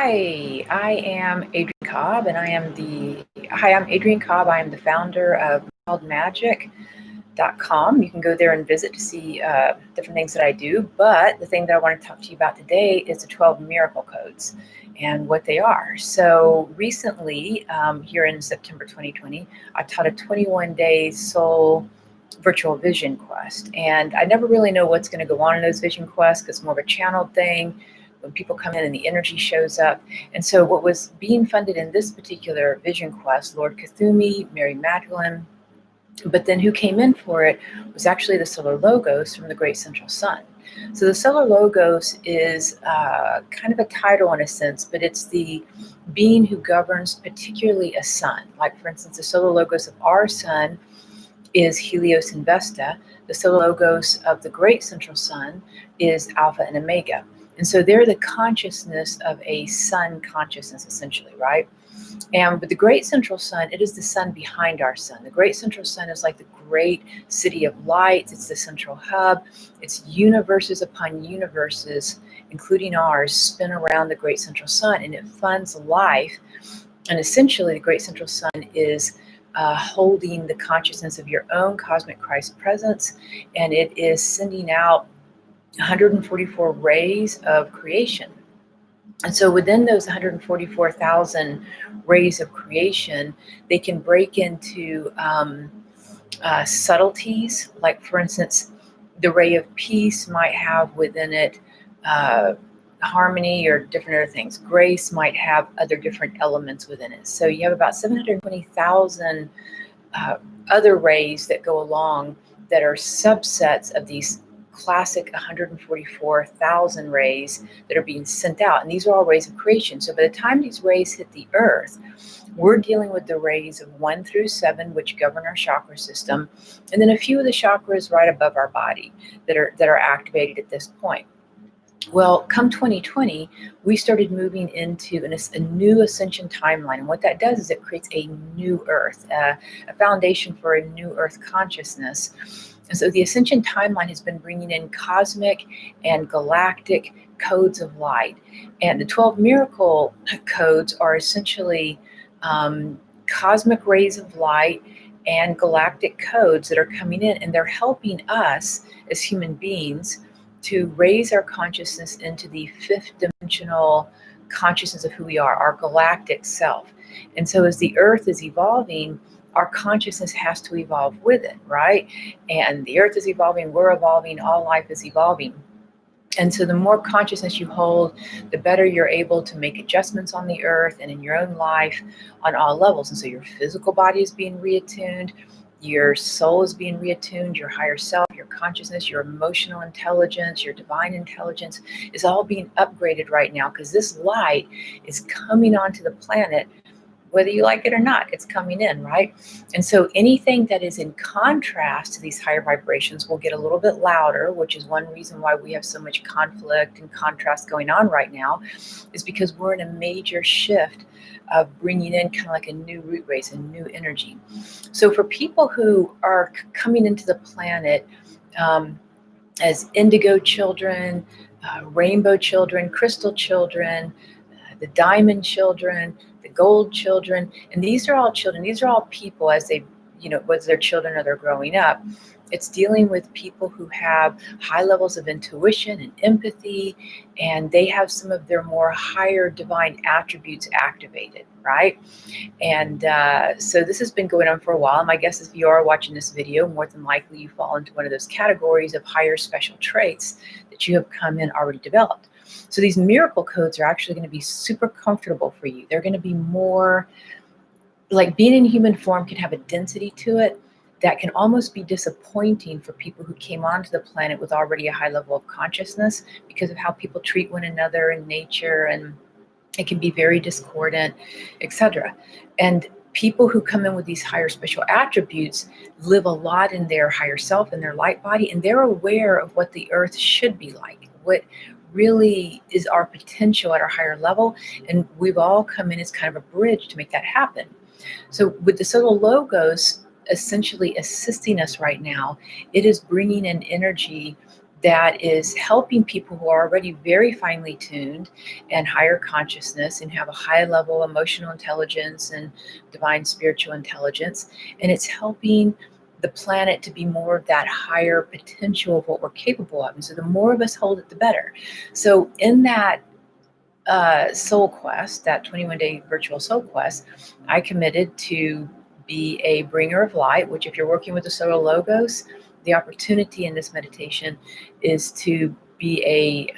Hi, I am Adrienne Cobb, and I'm Adrienne Cobb. I am the founder of Magic.com. You can go there and visit to see different things that I do. But the thing that I want to talk to you about today is the 12 miracle codes and what they are. So recently, here in September 2020, I taught a 21-day soul virtual vision quest. And I never really know what's going to go on in those vision quests because it's more of a channeled thing when people come in and the energy shows up. And so what was being funded in this particular vision quest, Lord Cthulhu, Mary Magdalene, but then who came in for it was actually the Solar Logos from the Great Central Sun. So the Solar Logos is kind of a title in a sense, but it's the being who governs particularly a sun. Like, for instance, the Solar Logos of our sun is Helios and Vesta. The Solar Logos of the Great Central Sun is Alpha and Omega. And so they're the consciousness of a sun consciousness, essentially, right? And with the Great Central Sun, it is the sun behind our sun. The Great Central Sun is like the great city of lights. It's the central hub. It's universes upon universes, including ours, spin around the Great Central Sun, and it funds life. And essentially, the Great Central Sun is holding the consciousness of your own cosmic Christ presence, and it is sending out 144 rays of creation. And so within those 144,000 rays of creation, they can break into subtleties. Like, for instance, the ray of peace might have within it harmony or different other things. Grace might have other different elements within it. So you have about 720,000 other rays that go along that are subsets of these classic 144,000 rays that are being sent out. And these are all rays of creation. So by the time these rays hit the earth, we're dealing with the rays of 1 through 7, which govern our chakra system, and then a few of the chakras right above our body that are activated at this point. Well, come 2020, we started moving into a new ascension timeline. And what that does is it creates a new earth, a foundation for a new earth consciousness. And so the ascension timeline has been bringing in cosmic and galactic codes of light. And the 12 miracle codes are essentially cosmic rays of light and galactic codes that are coming in, and they're helping us as human beings to raise our consciousness into the fifth dimensional consciousness of who we are, our galactic self. And so as the earth is evolving, our consciousness has to evolve with it, right? And the earth is evolving, we're evolving, all life is evolving. And so the more consciousness you hold, the better you're able to make adjustments on the earth and in your own life on all levels. And so your physical body is being reattuned, your soul is being reattuned, your higher self, your consciousness, your emotional intelligence, your divine intelligence is all being upgraded right now, because this light is coming onto the planet. Whether you like it or not, it's coming in, right? And so anything that is in contrast to these higher vibrations will get a little bit louder, which is one reason why we have so much conflict and contrast going on right now, is because we're in a major shift of bringing in kind of like a new root race, a new energy. So for people who are coming into the planet as indigo children, rainbow children, crystal children, the diamond children, the gold children, and these are all children. These are all people as they, whether they're children or they're growing up. It's dealing with people who have high levels of intuition and empathy, and they have some of their more higher divine attributes activated, right? And so this has been going on for a while. And my guess is if you are watching this video, more than likely you fall into one of those categories of higher special traits that you have come in already developed. So these miracle codes are actually going to be super comfortable for you. They're going to be more like being in human form can have a density to it that can almost be disappointing for people who came onto the planet with already a high level of consciousness, because of how people treat one another in nature, and it can be very discordant, etc. And people who come in with these higher special attributes live a lot in their higher self, in their light body, and they're aware of what the earth should be like, what really is our potential at our higher level. And we've all come in as kind of a bridge to make that happen. So with the Solar Logos essentially assisting us right now, it is bringing an energy that is helping people who are already very finely tuned and higher consciousness and have a high level emotional intelligence and divine spiritual intelligence. And it's helping the planet to be more of that higher potential of what we're capable of. And so the more of us hold it, the better. So in that soul quest, that 21-day virtual soul quest, I committed to be a bringer of light, which if you're working with the solar logos, the opportunity in this meditation is to be a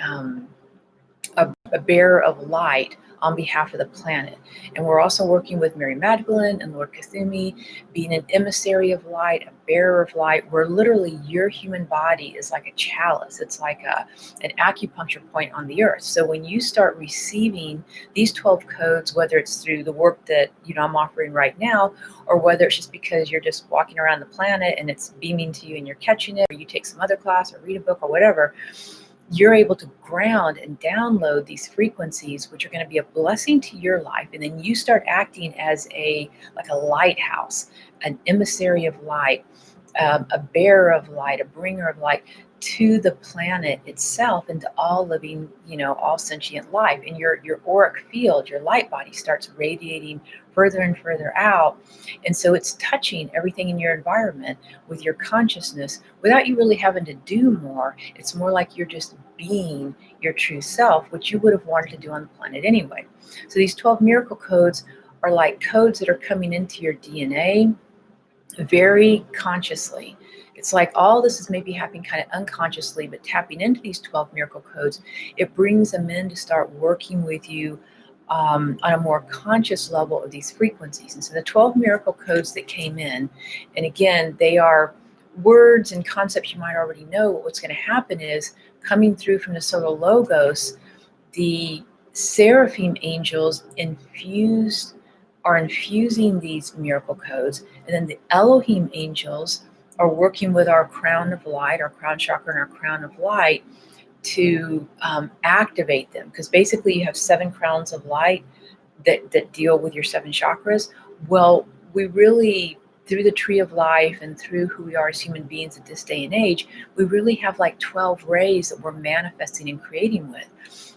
bearer of light on behalf of the planet. And we're also working with Mary Magdalene and Lord Cthulhu, being an emissary of light, a bearer of light, where literally your human body is like a chalice. It's like an acupuncture point on the earth. So when you start receiving these 12 codes, whether it's through the work that I'm offering right now, or whether it's just because you're just walking around the planet and it's beaming to you and you're catching it, or you take some other class or read a book or whatever, you're able to ground and download these frequencies, which are going to be a blessing to your life. And then you start acting as a lighthouse, an emissary of light, a bearer of light, a bringer of light to the planet itself and to all living, all sentient life. And your auric field, your light body starts radiating further and further out. And so it's touching everything in your environment with your consciousness without you really having to do more. It's more like you're just being your true self, which you would have wanted to do on the planet anyway. So these 12 miracle codes are like codes that are coming into your DNA very consciously. It's like all this is maybe happening kind of unconsciously, but tapping into these 12 miracle codes, it brings them in to start working with you on a more conscious level of these frequencies. And so the 12 miracle codes that came in, and again, they are words and concepts you might already know. What's going to happen is coming through from the solar logos, the seraphim angels are infusing these miracle codes, and then the Elohim angels are working with our crown of light, our crown chakra, and our crown of light to activate them. Because basically, you have 7 crowns of light that deal with your 7 chakras. Well, we really, through the tree of life and through who we are as human beings at this day and age, we really have like 12 rays that we're manifesting and creating with.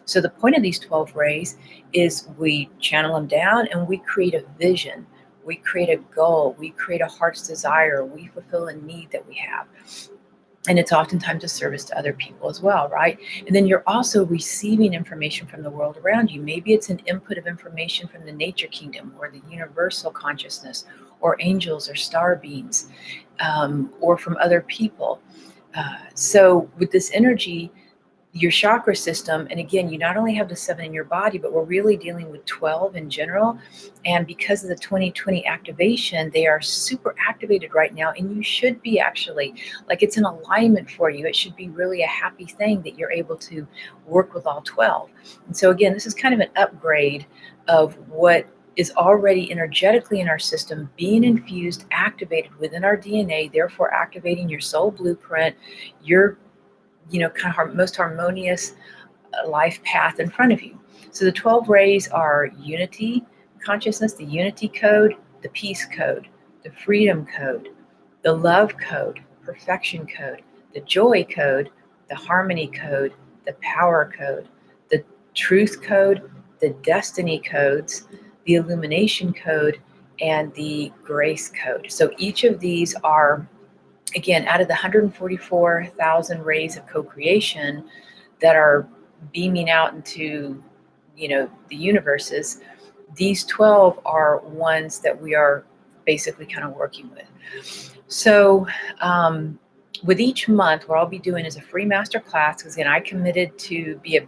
So the point of these 12 rays is we channel them down and we create a vision. We create a goal. We create a heart's desire. We fulfill a need that we have. And it's oftentimes a service to other people as well, right? And then you're also receiving information from the world around you. Maybe it's an input of information from the nature kingdom or the universal consciousness or angels or star beings or from other people. So with this energy, your chakra system, and again, you not only have the 7 in your body, but we're really dealing with 12 in general. And because of the 2020 activation, they are super activated right now. And you should be actually, like, it's an alignment for you. It should be really a happy thing that you're able to work with all 12. And so again, this is kind of an upgrade of what is already energetically in our system being infused, activated within our DNA, therefore activating your soul blueprint, your kind of most harmonious life path in front of you. So the 12 rays are unity consciousness, the unity code, the peace code, the freedom code, the love code, perfection code, the joy code, the harmony code, the power code, the truth code, the destiny codes, the illumination code, and the grace code. So each of these are, again, out of the 144,000 rays of co-creation that are beaming out into, the universes, these 12 are ones that we are basically kind of working with. So with each month, what I'll be doing is a free master class, because again, I committed to be a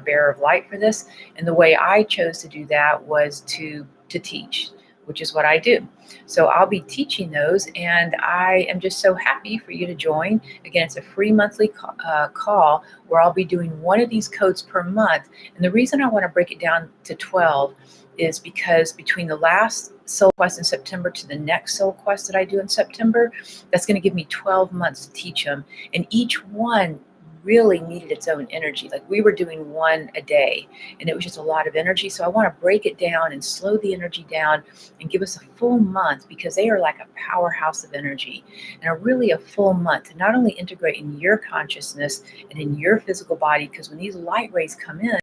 bearer of light for this. And the way I chose to do that was to teach, which is what I do. So I'll be teaching those, and I am just so happy for you to join. Again, it's a free monthly call where I'll be doing one of these codes per month. And the reason I want to break it down to 12 is because between the last Soul Quest in September to the next Soul Quest that I do in September, that's going to give me 12 months to teach them. And each one really needed its own energy. Like we were doing one a day and it was just a lot of energy. So I want to break it down and slow the energy down and give us a full month, because they are like a powerhouse of energy, and a really a full month to not only integrate in your consciousness and in your physical body, because when these light rays come in,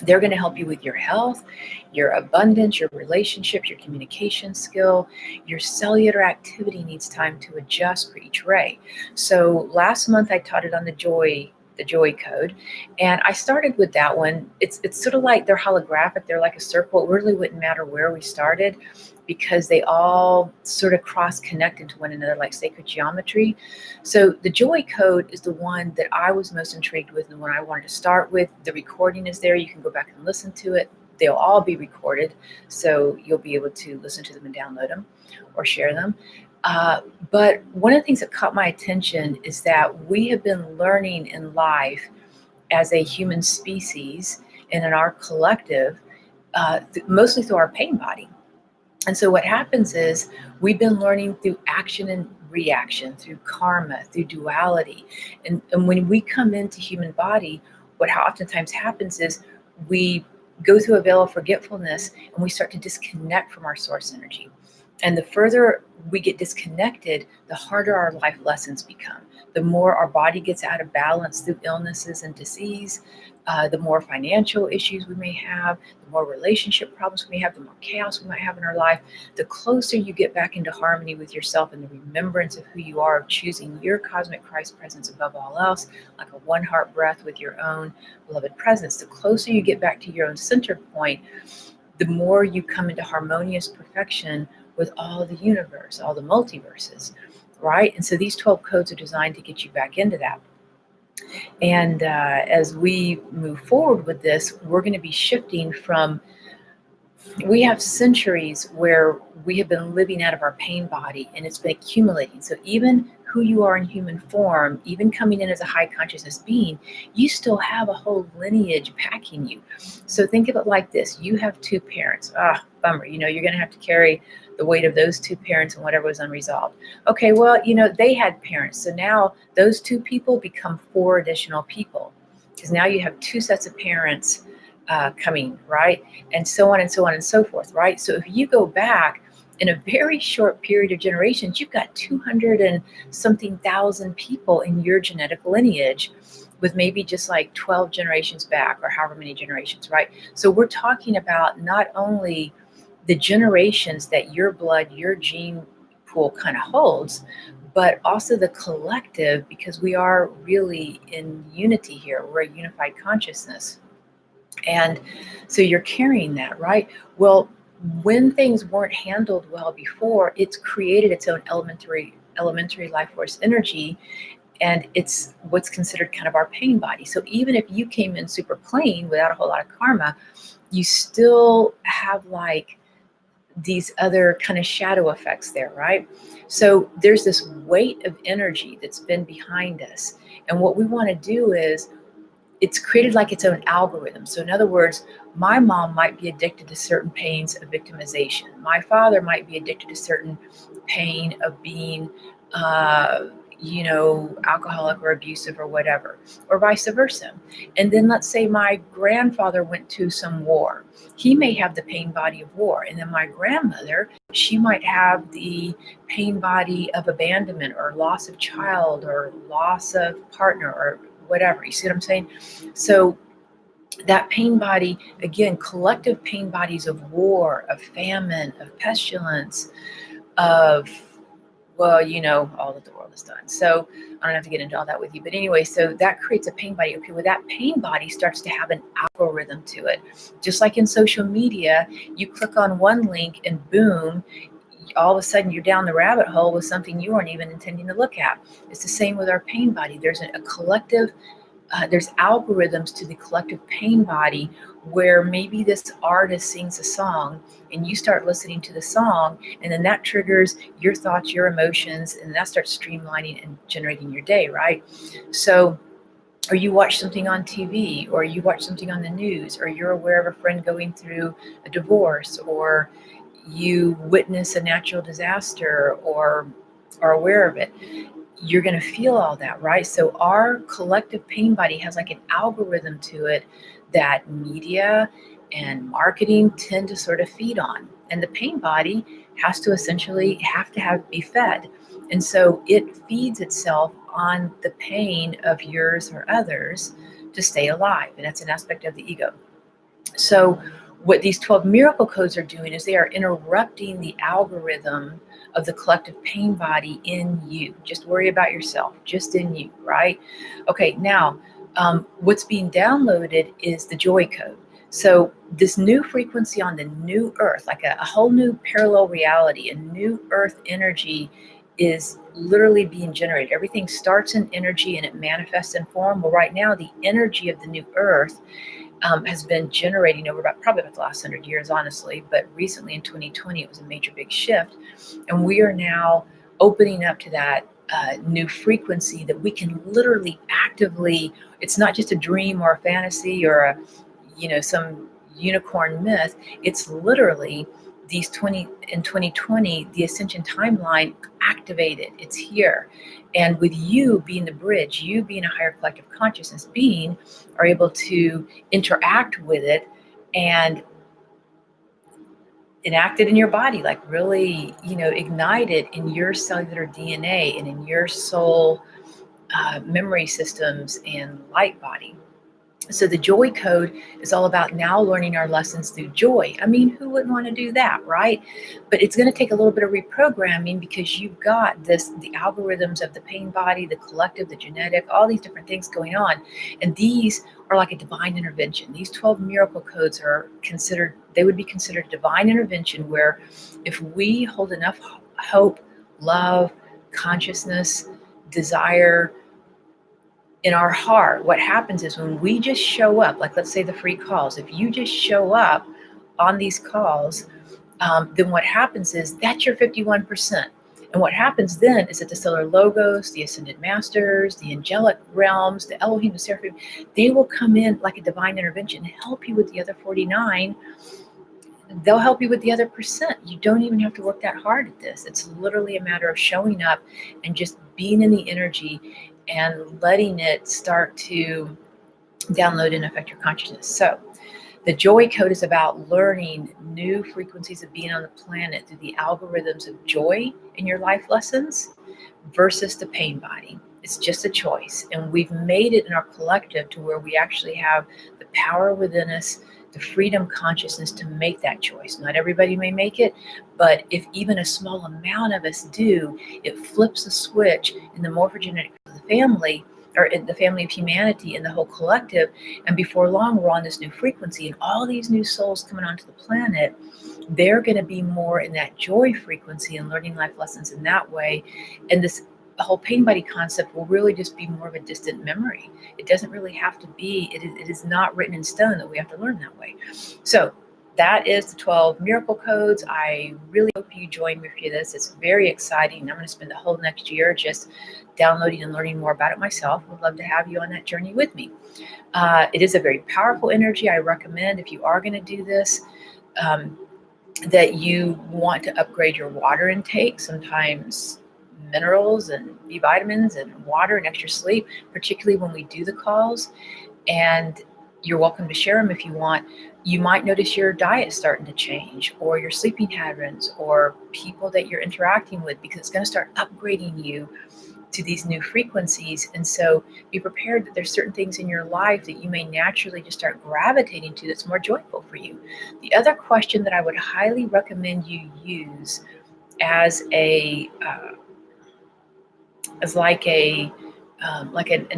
they're going to help you with your health, your abundance, your relationships, your communication skill. Your cellular activity needs time to adjust for each ray. So last month I taught it on the joy code, and I started with that one. It's sort of like they're holographic. They're like a circle. It really wouldn't matter where we started, because they all sort of cross connect into one another like sacred geometry. So the joy code is the one that I was most intrigued with and the one I wanted to start with. The recording is there. You can go back and listen to it. They'll all be recorded, so you'll be able to listen to them and download them or share them. But one of the things that caught my attention is that we have been learning in life as a human species and in our collective, mostly through our pain body. And so what happens is we've been learning through action and reaction, through karma, through duality. And when we come into human body, what oftentimes happens is we go through a veil of forgetfulness and we start to disconnect from our source energy. And the further we get disconnected, the harder our life lessons become. The more our body gets out of balance through illnesses and disease, the more financial issues we may have, the more relationship problems we may have, the more chaos we might have in our life. The closer you get back into harmony with yourself and the remembrance of who you are, of choosing your cosmic Christ presence above all else, like a one heart breath with your own beloved presence, the closer you get back to your own center point, the more you come into harmonious perfection with all the universe, all the multiverses, right? And so these 12 codes are designed to get you back into that. And as we move forward with this, we're going to be shifting from, we have centuries where we have been living out of our pain body and it's been accumulating. So even who you are in human form, even coming in as a high consciousness being, you still have a whole lineage packing you. So think of it like this. You have two parents. Bummer. You're going to have to carry the weight of those two parents and whatever was unresolved. Okay, well, they had parents. So now those two people become four additional people, because now you have two sets of parents coming, right? And so on and so on and so forth, right? So if you go back in a very short period of generations, you've got 200 and something thousand people in your genetic lineage, with maybe just like 12 generations back or however many generations, right? So we're talking about not only the generations that your blood, your gene pool kind of holds, but also the collective, because we are really in unity here. We're a unified consciousness. And so you're carrying that, right? Well, when things weren't handled well before, it's created its own elementary life force energy, and it's what's considered kind of our pain body. So even if you came in super clean without a whole lot of karma, you still have like these other kind of shadow effects there, right? So there's this weight of energy that's been behind us. And what we want to do is, it's created like its own algorithm. So in other words, my mom might be addicted to certain pains of victimization. My father might be addicted to certain pain of being, alcoholic or abusive or whatever, or vice versa. And then let's say my grandfather went to some war. He may have the pain body of war. And then my grandmother, she might have the pain body of abandonment or loss of child or loss of partner or whatever. You see what I'm saying? So that pain body, again, collective pain bodies of war, of famine, of pestilence, of, all that the world has done. So I don't have to get into all that with you. But anyway, so that creates a pain body. Okay, well, that pain body starts to have an algorithm to it. Just like in social media, you click on one link and boom, all of a sudden you're down the rabbit hole with something you weren't even intending to look at. It's the same with our pain body. There's a collective, there's algorithms to the collective pain body, where maybe this artist sings a song and you start listening to the song, and then that triggers your thoughts, your emotions, and that starts streamlining and generating your day, right? So, or you watch something on TV, or you watch something on the news, or you're aware of a friend going through a divorce, or you witness a natural disaster, or are aware of it. you're going to feel all that, right? So our collective pain body has like an algorithm to it that media and marketing tend to sort of feed on. And the pain body has to essentially have to be fed. And so it feeds itself on the pain of yours or others to stay alive. And that's an aspect of the ego. So, what these 12 miracle codes are doing is they are interrupting the algorithm of the collective pain body in you. Just worry about yourself, just in you, right? Okay, now what's being downloaded is the joy code. So, this new frequency on the new earth, like a whole new parallel reality, a new earth energy is literally being generated. Everything starts in energy and it manifests in form. Well, right now, the energy of the new earth has been generating over probably about the last 100 years, honestly. But recently in 2020, it was a major big shift. And we are now opening up to that new frequency that we can literally actively, it's not just a dream or a fantasy or some unicorn myth. It's literally these 2020, the ascension timeline activated. It's here. And with you being the bridge, you being a higher collective consciousness being, are able to interact with it and enact it in your body, like really, ignite it in your cellular DNA and in your soul memory systems and light body. So the joy code is all about now learning our lessons through joy. I mean, who wouldn't want to do that, right? But it's going to take a little bit of reprogramming because you've got the algorithms of the pain body, the collective, the genetic, all these different things going on. And these are like a divine intervention. These 12 miracle codes they would be considered divine intervention, where if we hold enough hope, love, consciousness, desire, in our heart, what happens is when we just show up, like let's say the free calls, if you just show up on these calls, then what happens is that's your 51%. And what happens then is that the stellar logos, the ascended masters, the angelic realms, the Elohim, the seraphim, they will come in like a divine intervention and help you with the other 49. They'll help you with the other percent. You don't even have to work that hard at this. It's literally a matter of showing up and just being in the energy and letting it start to download and affect your consciousness. So the joy code is about learning new frequencies of being on the planet through the algorithms of joy in your life lessons versus the pain body. It's just a choice. And we've made it in our collective to where we actually have the power within us, the freedom consciousness to make that choice. Not everybody may make it, but if even a small amount of us do, it flips a switch in the morphogenetic of the family, or in the family of humanity and the whole collective. And before long, we're on this new frequency, and all these new souls coming onto the planet, they're going to be more in that joy frequency and learning life lessons in that way. And this whole pain body concept will really just be more of a distant memory. It doesn't really have to be, it is not written in stone that we have to learn that way. So that is the 12 miracle codes. I really hope you join me for this. It's very exciting. I'm going to spend the whole next year just downloading and learning more about it myself. Would love to have you on that journey with me. It is a very powerful energy. I recommend, if you are going to do this, that you want to upgrade your water intake. Sometimes minerals and B vitamins and water and extra sleep, particularly when we do the calls. And you're welcome to share them if you want. You might notice your diet starting to change, or your sleeping patterns, or people that you're interacting with, because it's going to start upgrading you to these new frequencies. And so be prepared that there's certain things in your life that you may naturally just start gravitating to that's more joyful for you. The other question that I would highly recommend you use as an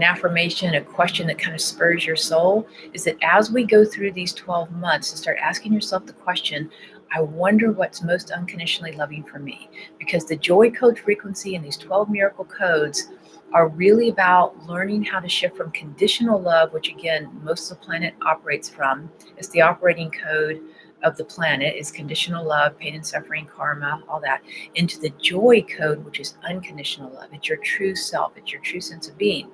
affirmation, a question that kind of spurs your soul, is that as we go through these 12 months, to start asking yourself the question, I wonder what's most unconditionally loving for me. Because the joy code frequency and these 12 miracle codes are really about learning how to shift from conditional love, which again, most of the planet operates from. It's the operating code of the planet is conditional love, pain and suffering, karma, all that, into the joy code, which is unconditional love. It's your true self. It's your true sense of being.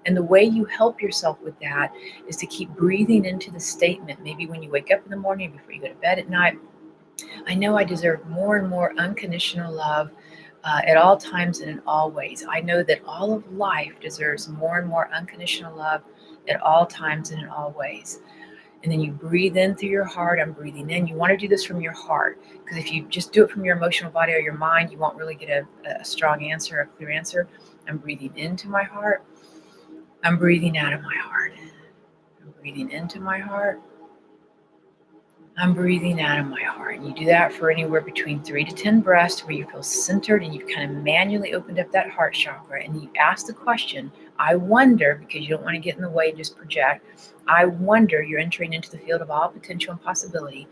And the way you help yourself with that is to keep breathing into the statement, maybe when you wake up in the morning, before you go to bed at night. I know I deserve more and more unconditional love at all times and in all ways. I know that all of life deserves more and more unconditional love at all times and in all ways. And then you breathe in through your heart. I'm breathing in. You want to do this from your heart, because if you just do it from your emotional body or your mind, you won't really get a strong answer, a clear answer. I'm breathing into my heart. I'm breathing out of my heart. I'm breathing into my heart. I'm breathing out of my heart. And you do that for anywhere between 3 to 10 breaths, where you feel centered and you've kind of manually opened up that heart chakra. And you ask the question, I wonder, because you don't want to get in the way and just project, I wonder, you're entering into the field of all potential and possibility.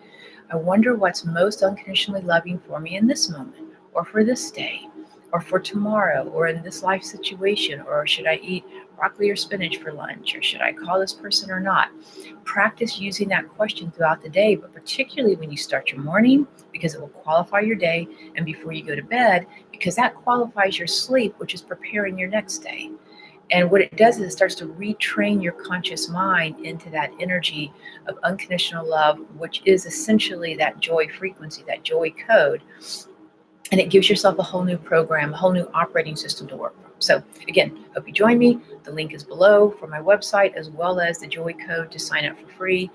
I wonder what's most unconditionally loving for me in this moment, or for this day, or for tomorrow, or in this life situation, or should I eat broccoli or spinach for lunch, or should I call this person or not? Practice using that question throughout the day, but particularly when you start your morning, because it will qualify your day, and before you go to bed, because that qualifies your sleep, which is preparing your next day. And what it does is it starts to retrain your conscious mind into that energy of unconditional love, which is essentially that joy frequency, that joy code. And it gives yourself a whole new program, a whole new operating system to work from. So again, hope you join me. The link is below for my website, as well as the joy code to sign up for free.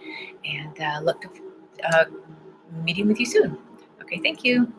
And look to meeting with you soon. Okay, thank you.